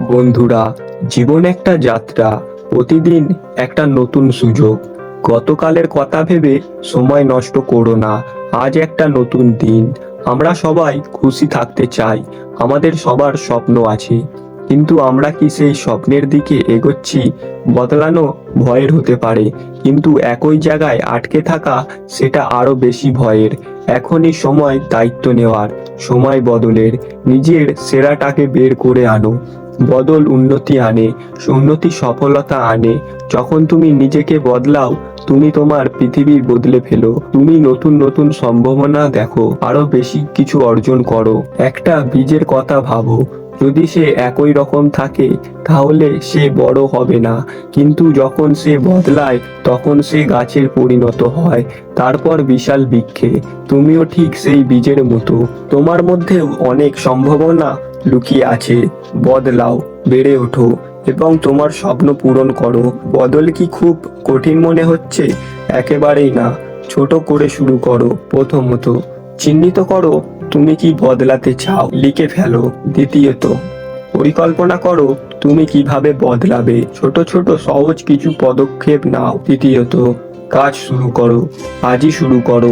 বন্ধুরা, জীবন একটা যাত্রা, প্রতিদিন একটা নতুন সুযোগ। গতকালের কথা ভেবে সময় নষ্ট করো না। আজ একটা নতুন দিন। আমরা সবাই খুশি থাকতে চাই, আমাদের সবার স্বপ্ন আছে, কিন্তু আমরা কি সেই স্বপ্নের দিকে এগোচ্ছি? বদলানো ভয়ের হতে পারে, কিন্তু একই জায়গায় আটকে থাকা সেটা আরো বেশি ভয়ের। এখনই সময় দায়িত্ব নেওয়ার, সময় বদলের। নিজের সেরাটাকে বের করে আনো। বদল উন্নতি আনে, উন্নতি সফলতা আনে। যখন তুমি নিজেকে বদলাও, তুমি তোমার পৃথিবী বদলে ফেলো। তুমি নতুন নতুন সম্ভাবনা দেখো, আরো বেশি কিছু অর্জন করো। একটা বীজের কথা ভাবো, যদি সে একই রকম থাকে তাহলে সে বড় হবে না, কিন্তু যখন সে বদলায় তখন সে গাছের পরিণত হয়, তারপর বিশাল বৃক্ষে। তুমিও ঠিক সেই বীজের মতো, তোমার মধ্যেও অনেক সম্ভাবনা লুকিয়ে আছে। বদলাও, বেড়ে ওঠো এবং তোমার স্বপ্ন পূরণ করো। বদল কি খুব কঠিন মনে হচ্ছে? একেবারেই না। ছোট করে শুরু করো। প্রথমত, চিহ্নিত করো তুমি কি বদলাতে চাও, লিখে ফেলো। দ্বিতীয়ত, পরিকল্পনা করো তুমি কিভাবে বদলাবে। ছোট ছোট সহজ কিছু পদক্ষেপ নাও। তৃতীয়ত, কাজ শুরু করো, আজই শুরু করো,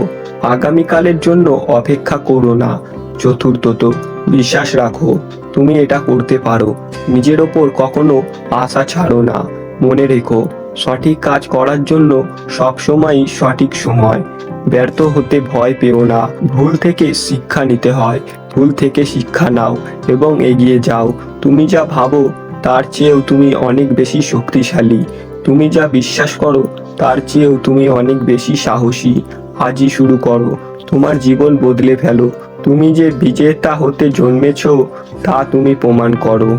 আগামীকালের জন্য অপেক্ষা করো না। চতুর্থত, বিশ্বাস রাখো তুমি এটা করতে পারো। নিজের ওপর কখনো আশা ছাড়ো না। মনে রেখো, সঠিক কাজ করার জন্য সবসময়ই সঠিক সময়। ব্যর্থ হতে ভয় পেও না। ভুল থেকে শিক্ষা নিতে হয়। ভুল থেকে শিক্ষা নাও এবং এগিয়ে যাও। তুমি যা ভাবো তার চেয়েও তুমি অনেক বেশি শক্তিশালী। তুমি যা বিশ্বাস করো তার চেয়েও তুমি অনেক বেশি সাহসী। আজই শুরু করো, তোমার জীবন বদলে ফেলো। তুমি যে বিজেতা হতে জন্মেছো তা তুমি প্রমাণ করো।